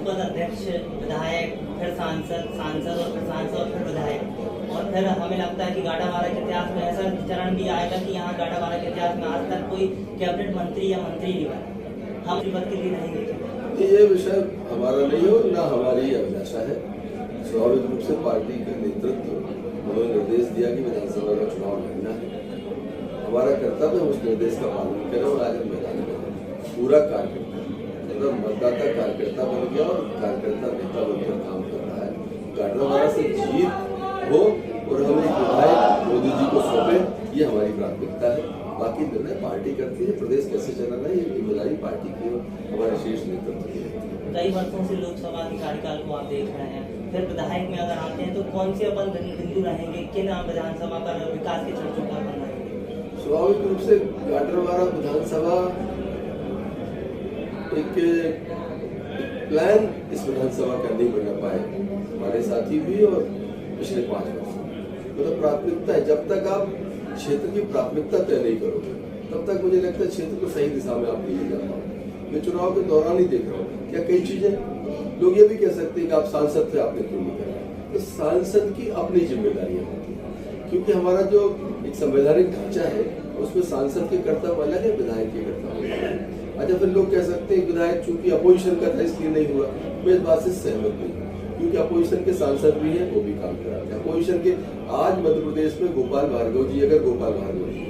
पद अध्यक्ष, विधायक, फिर सांसद, सांसद और फिर सांसद और फिर विधायक, और फिर हमें लगता है कि गाड़ावारा के इतिहास में ऐसा चरण भी आएगा कि यहाँ गाड़ावारा के इतिहास में आज तक कोई कैबिनेट मंत्री या मंत्री नहीं बना। हम पद के लिए रहेंगे। ये विषय हमारा नहीं हो, ना हमारी अभिलाषा है। स्वाभाविक रूप से पार्टी के नेतृत्व उन्होंने निर्देश दिया कि विधानसभा का चुनाव लड़ना है। हमारा कर्तव्य है उस निर्देश का पालन करें और आज हम मैदान में पूरा कार्यकर्ता मतलब मतदाता कार्यकर्ता बन गया और कार्यकर्ता नेता बनकर काम कर रहा है। गाड़ावारा से जीत हो और हम एक विधायक मोदी जी को सौंपे, ये हमारी प्राथमिकता है। बाकी निर्णय पार्टी करती है, प्रदेश कैसे चलाना है ये जिम्मेदारी पार्टी की और हमारे शीर्ष नेतृत्व की है। कई वर्षों से लोकसभा के कार्यकाल को आप देख रहे हैं, फिर विधायक में अगर आते हैं तो कौन से अपन बिंदु रहेंगे, किन विधानसभा पर विकास के चर्चों पर बन रहेंगे? स्वाभाविक रूप से गाड़ावारा विधानसभा एक प्लान इस विधानसभा का नहीं बना पाए हमारे साथी भी और पिछले 5 वर्ष मतलब प्राथमिकता है। जब तक आप क्षेत्र की प्राथमिकता तय नहीं करोगे तब तक मुझे लगता है क्षेत्र को सही दिशा में आप नहीं जा पाओगे। मैं चुनाव के दौरान ही देख रहा हूँ क्या कई चीजें लोग ये भी कह सकते हैं कि आप सांसद थे आपने क्यों नहीं करा, तो सांसद की अपनी जिम्मेदारियां होती है क्योंकि हमारा जो एक संवैधानिक ढांचा है उसमें सांसद के कर्तव्य अलग है, विधायक के कर्तव्य अलग है। अच्छा फिर लोग कह सकते हैं विधायक चूंकि अपोजिशन का था इसलिए नहीं हुआ, मैं इस बात से सहमत नहीं हूँ क्योंकि अपोजिशन के सांसद भी हैं, वो भी काम कराते हैं। अपोजिशन के आज मध्य प्रदेश में गोपाल भार्गव जी अगर गोपाल भार्गव जी,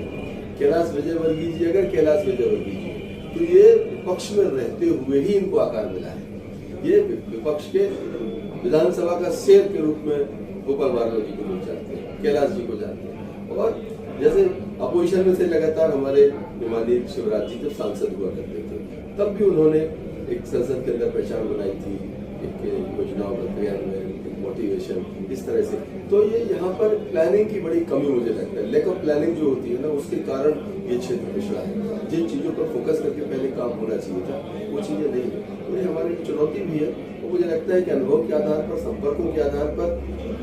कैलाश विजयवर्गीय जी अगर कैलाश विजयवर्गीय जी, तो ये विपक्ष में रहते हुए ही इनको आकार मिला है। ये विपक्ष के विधानसभा का शेर के रूप में गोपाल भार्गव जी को लोग जानते हैं, कैलाश जी को जानते हैं। और जैसे अपोजिशन में से लगातार हमारे माननीय शिवराज जी जब सांसद हुआ करते थे तब भी उन्होंने एक संसद के अंदर पहचान बनाई थी, एक योजनाओं का क्रियान्वयन, मोटिवेशन, इस तरह से। तो ये यहाँ पर प्लानिंग की बड़ी कमी मुझे लगता है, लैक ऑफ प्लानिंग जो होती है ना उसके कारण ये क्षेत्र पिछड़ा है। जिन चीजों पर फोकस करके पहले काम होना चाहिए था वो चीजें नहीं है, तो ये हमारी चुनौती भी है। वो मुझे लगता है कि अनुभव के आधार पर, संपर्कों के आधार पर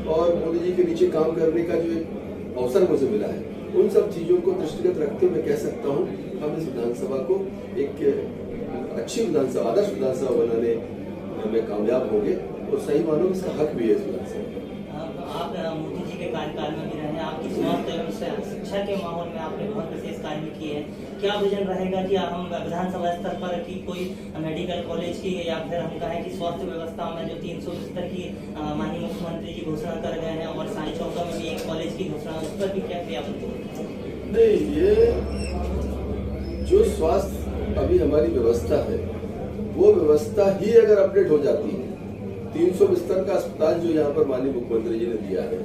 और मोदी जी के नीचे काम करने का जो एक अवसर मुझे मिला है, उन सब चीजों को दृष्टिगत रखते हुए मैं कह सकता हूँ हम इस विधानसभा को एक अच्छी विधानसभा, आदर्श विधानसभा बनाने में कामयाब होंगे और सही मानो इसका हक भी है इस विधानसभा। आप मोदी जी के कार्यकाल में भी रहे हैं, आपकी शिक्षा के माहौल में आपने बहुत विशेष कार्य किए हैं। क्या विजन रहेगा कि हम विधानसभा स्तर पर की कोई मेडिकल कॉलेज की या फिर हम कहें कि स्वास्थ्य व्यवस्था में जो 300 बिस्तर की माननीय मुख्यमंत्री जी घोषणा कर गए हैं और साई चौका में भी एक कॉलेज की घोषणा, उस पर भी क्या क्रियान्वयन? नहीं, ये जो स्वास्थ्य अभी हमारी व्यवस्था है वो व्यवस्था ही अगर अपडेट हो जाती है, 300 बिस्तर का अस्पताल जो यहाँ पर माननीय मुख्यमंत्री जी ने दिया है,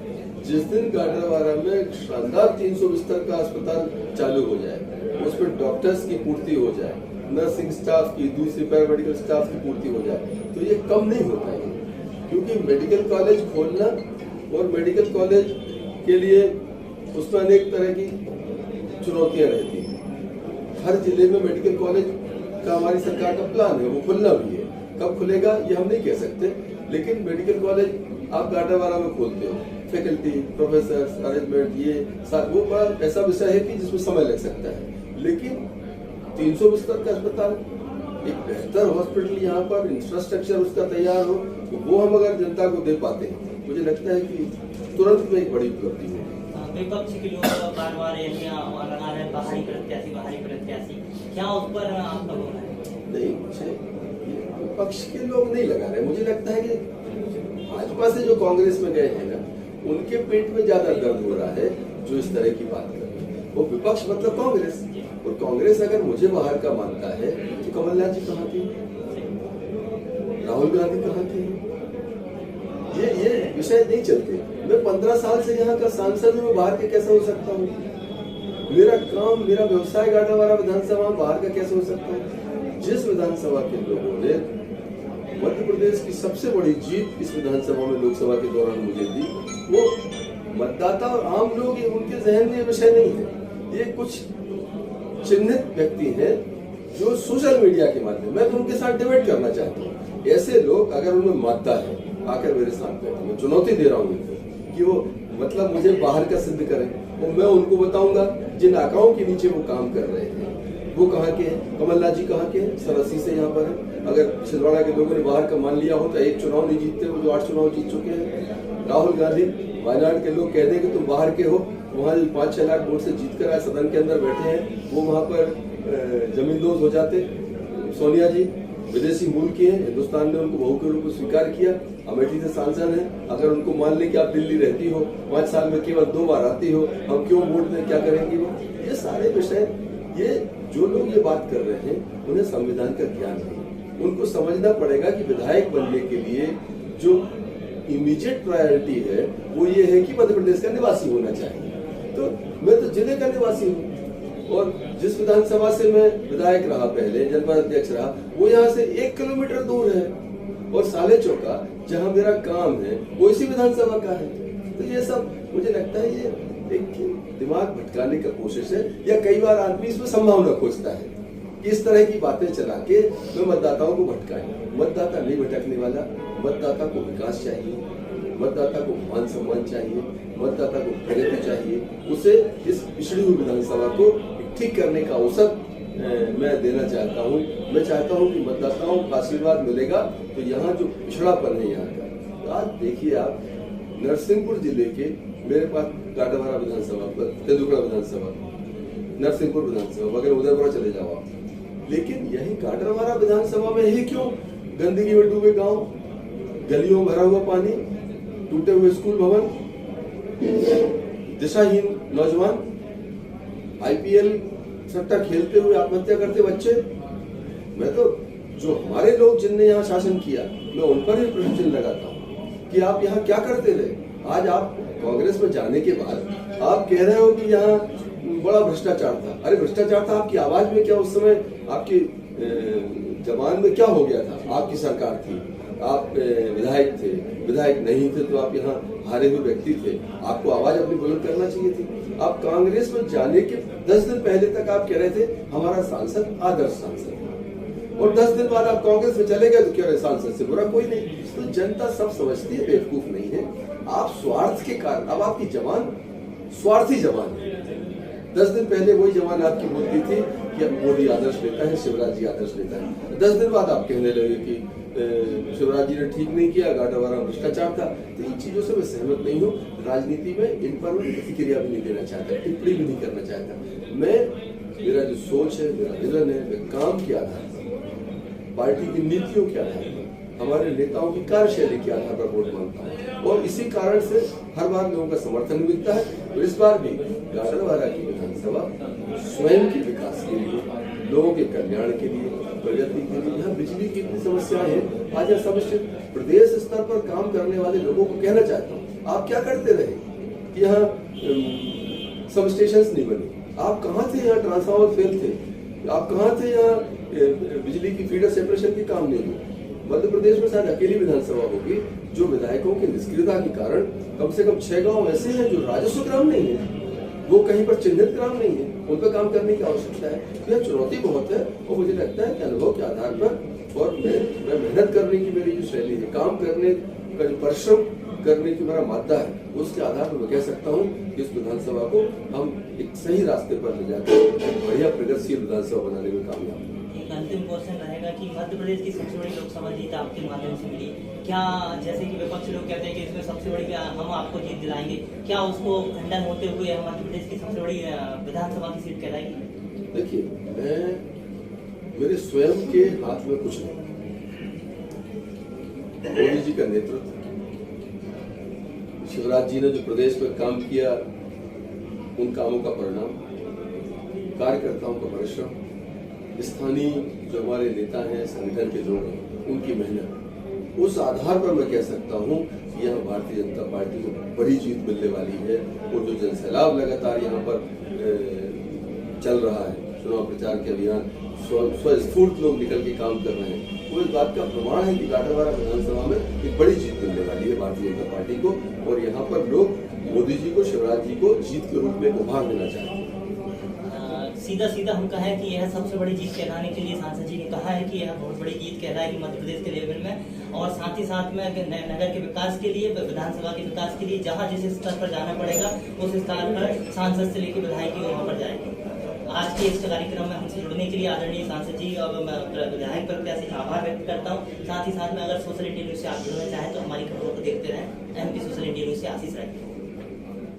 जिस दिन गाड़ावारा में शानदार 300 बिस्तर का अस्पताल चालू हो जाए, उसमें डॉक्टर्स की पूर्ति हो जाए, नर्सिंग स्टाफ की, दूसरी पैरामेडिकल स्टाफ की पूर्ति हो जाए, तो ये कम नहीं होता है। क्योंकि मेडिकल कॉलेज खोलना और मेडिकल कॉलेज के लिए उसमें अनेक तरह की चुनौतियां रहती हैं। हर जिले में मेडिकल कॉलेज का हमारी सरकार का प्लान है, वो खुलना भी है। कब खुलेगा ये हम नहीं कह सकते, लेकिन मेडिकल कॉलेज आप गाड़ावारा में खोलते हो, फैकल्टी, प्रोफेसर, अरेंजमेंट, ये वो बड़ा ऐसा विषय है कि जिसमें समय लग सकता है। लेकिन 300 बिस्तर का अस्पताल, एक बेहतर हॉस्पिटल यहाँ पर इंफ्रास्ट्रक्चर उसका तैयार हो, तो वो हम अगर जनता को दे पाते हैं, मुझे लगता है कि तुरंत में एक बड़ी उपलब्धि होगी। विपक्ष के लोग बार-बार लगा रहे बाहरी प्रत्याशी, क्या उस पर आपका बोलना है? नहीं, विपक्ष के लोग नहीं लगा रहे। मुझे लगता है कि भाजपा से जो कांग्रेस में गए हैं ना, उनके पेट में ज्यादा दर्द हो रहा है जो इस तरह की बात कर रहे हैं। वो विपक्ष मतलब कांग्रेस, और कांग्रेस अगर मुझे बाहर का मानता है तो कमलनाथ जी कहाँ थे, राहुल गांधी कहाँ थे? ये विषय नहीं चलते। मैं 15 साल से यहाँ का सांसद हूँ, बाहर के कैसे हो सकता हूँ? मेरा काम, मेरा व्यवसाय गाड़ावारा विधानसभा बाहर का कैसे हो सकता है? जिस विधानसभा के लोगों ने मध्य प्रदेश की सबसे बड़ी जीत इस विधानसभा में लोकसभा के दौरान मुझे दी, वो मतदाता और आम लोग, उनके जहन में ये विषय नहीं है। ये कुछ चिन्हित व्यक्ति हैं जो सोशल मीडिया के माध्यम, मैं तो उनके साथ डिबेट करना चाहता हूँ। ऐसे लोग अगर उनमें मानता है आकर मेरे साथ बैठे, मैं चुनौती दे रहा हूँ कि वो मतलब मुझे बाहर का सिद्ध करें, और मैं उनको बताऊंगा जिन आंकड़ों के नीचे वो काम कर रहे हैं वो कहाँ के हैं। कमलनाथ जी कहाँ के हैं? 87 से यहाँ पर है। अगर छिंदवाड़ा के लोगों ने बाहर का मान लिया हो तो एक चुनाव नहीं जीतते वो जो 8 चुनाव जीत चुके हैं। राहुल गांधी वायनाड के लोग कह दें कि तुम बाहर के हो, वहाँ जो 5-6 लाख वोट से जीत कर आए सदन के अंदर बैठे हैं, वो वहाँ पर जमींदोज हो जाते। सोनिया जी विदेशी मूल की हैं, हिंदुस्तान ने उनको बहू के रूप में स्वीकार किया, अमेठी से सांसद हैं। अगर उनको मान ले कि आप दिल्ली रहती हो, 5 साल में केवल 2 बार आती हो, हम क्यों वोट दें, क्या करेंगी वो? ये सारे विषय, ये जो लोग ये बात कर रहे हैं उन्हें संविधान का ज्ञान नहीं। उनको समझना पड़ेगा कि विधायक बनने के लिए जो इमीडिएट प्रायोरिटी है वो ये है कि मध्य प्रदेश का निवासी होना चाहिए। तो मैं तो जिले का निवासी हूँ और जिस विधानसभा से मैं विधायक रहा, पहले जनपद अध्यक्ष रहा, वो यहाँ से 1 किलोमीटर दूर है और साले चौका जहाँ मेरा काम है वो इसी विधानसभा का है। तो ये सब मुझे लगता है ये एक दिमाग भटकाने का कोशिश है, या कई बार आदमी इसमें संभावना खोजता है कि इस तरह की बातें चला के मैं मतदाताओं को भटकाएं। मतदाता नहीं भटकने वाला, मतदाता को विकास चाहिए, मतदाता को मान सम्मान चाहिए, मतदाता को प्रगति चाहिए, उसे इस पिछड़ी हुई विधानसभा को ठीक करने का अवसर मैं देना चाहता हूँ। मैं चाहता हूँ कि मतदाताओं का आशीर्वाद मिलेगा तो यहाँ जो पिछड़ापन है यहाँ का, तो आज देखिए आप नरसिंहपुर जिले के, मेरे पास गाटावारा विधानसभा, तेंदुपड़ा विधानसभा, नरसिंहपुर विधानसभा वगैरह, उदयपुरा चले जाओ आप, लेकिन यही गाटावारा विधानसभा में ही क्यों गंदगी में डूबे गांव, गलियों में भरा हुआ पानी, टूटे हुए स्कूल भवन, दिशाहीन नौजवान, आईपीएल सट्टा खेलते हुए आत्महत्या करते बच्चे। मैं तो जो हमारे लोग जिनने यहाँ शासन किया, मैं उन पर ही प्रश्न चिन्ह लगाता हूँ कि आप यहाँ क्या करते रहे। आज आप कांग्रेस में जाने के बाद आप कह रहे हो कि यहाँ बड़ा भ्रष्टाचार था। अरे भ्रष्टाचार था आपकी आवाज में क्या? उस समय आपकी जबान में क्या हो गया था? आपकी सरकार थी, आप विधायक थे, विधायक नहीं थे तो आप यहाँ हारे हुए व्यक्ति थे, आपको आवाज अपनी बुलंद करना चाहिए थी। आप कांग्रेस में जाने के 10 दिन पहले तक आप कह रहे थे हमारा सांसद आदर्श सांसद है, और 10 दिन बाद आप कांग्रेस में चले गए तो कह रहे सांसद से बुरा कोई नहीं। तो जनता सब समझती है, बेवकूफ नहीं है। आप स्वार्थ के कारण, अब आपकी जबान स्वार्थी जबान है। 10 दिन पहले वही जबान आपकी बोलती थी कि मोदी आदर्श लेता है, शिवराज जी आदर्श लेता है। 10 दिन बाद आप कहने लगे कि शिवराज जी ने ठीक नहीं किया, गाटावारा भ्रष्टाचार था। तो इन चीजों से मैं सहमत नहीं हूँ। राजनीति में इन पर मैं प्रतिक्रिया भी नहीं देना चाहता, टिप्पणी भी नहीं करना चाहता। मेरा जो सोच है, मेरा विजन है, मैं काम के आधार पर, पार्टी की नीतियों के आधार पर, हमारे नेताओं की कार्यशैली के आधार पर वोट मांगता हूँ, और इसी कारण से हर बार लोगों का समर्थन मिलता है। और इस बार भी गाटावारा की विधानसभा स्वयं के विकास के लिए, लोगों के कल्याण के लिए, प्रगति के लिए, यहाँ बिजली की इतनी समस्याएं हैं। आज यह समस्या प्रदेश स्तर पर काम करने वाले लोगों को कहना चाहता हूँ, आप क्या करते रहे कि यहाँ सब स्टेशन नहीं बने? आप कहाँ थे? यहाँ ट्रांसफार्मर फेल थे। आप कहाँ थे? यहाँ बिजली की फीडर सेपरेशन के काम नहीं हुए। मध्य प्रदेश में शायद अकेली विधानसभा होगी जो विधायकों की निष्क्रियता के कारण कम से कम 6 गांव ऐसे हैं जो राजस्व ग्राम नहीं है, वो कहीं पर चिन्हित ग्राम नहीं है, उन पर काम करने की आवश्यकता है। यह चुनौती बहुत है, और मुझे लगता है कि अनुभव के आधार पर, और मैं मेहनत करने की मेरी जो शैली है, काम करने का जो परिश्रम करने की मेरा मादा है, उसके आधार पर मैं कह सकता हूँ कि इस विधानसभा को हम एक सही रास्ते पर ले जाकर बढ़िया प्रगतिशील विधानसभा बनाने में कामयाब हैं। एक अंतिम क्वेश्चन रहेगा कि मध्य प्रदेश की सबसे बड़ी लोकसभा जीत आपके माध्यम से मिली, क्या जैसे कि विपक्ष लोग कहते हैं कि इसमें सबसे बड़ी हम आपको जीत दिलाएंगे, क्या उसको खंडन होते हुए मध्य प्रदेश की सबसे बड़ी विधानसभा की सीट कहलाएगी? देखिए, मेरे स्वयं के हाथ में कुछ नहीं। मोदी जी का नेतृत्व, शिवराज जी ने जो प्रदेश में काम किया, उन कामों का परिणाम, कार्यकर्ताओं का परिश्रम, स्थानीय जो हमारे नेता हैं, संगठन के लोग हैं, उनकी मेहनत, उस आधार पर मैं कह सकता हूँ कि यहाँ भारतीय जनता पार्टी को बड़ी जीत मिलने वाली है। और जो जनसैलाब लगातार यहाँ पर चल रहा है, चुनाव प्रचार के अभियान, स्वस्फूर्त लोग निकल के काम कर रहे हैं, वो इस बात का प्रमाण है कि गाटावारा विधानसभा में एक बड़ी जीत मिलने वाली है भारतीय जनता पार्टी को। और यहाँ पर लोग मोदी जी को, शिवराज जी को जीत के रूप में उभार देना चाहते हैं। सीधा सीधा हम कहें कि यह सबसे बड़ी जीत कहलाने के लिए सांसद जी ने कहा है कि यह बहुत बड़ी जीत कहलाएगी मध्य प्रदेश के लेवल में, और साथ ही साथ में नगर के विकास के लिए, विधानसभा के विकास के लिए जहाँ जिस स्तर पर जाना पड़ेगा उस स्तर पर सांसद से लेकर विधायक वहाँ पर जाएंगे। आज के इस कार्यक्रम में हमसे जुड़ने के लिए आदरणीय सांसद जी और विधायक प्रत्याशी का आभार व्यक्त करता हूँ। साथ ही साथ में अगर सोशल इंडिया न्यूज से आप जुड़ना चाहें तो हमारी खबरों को देखते रहें। एमपी सोशल इंडिया न्यूज से आशीष राय।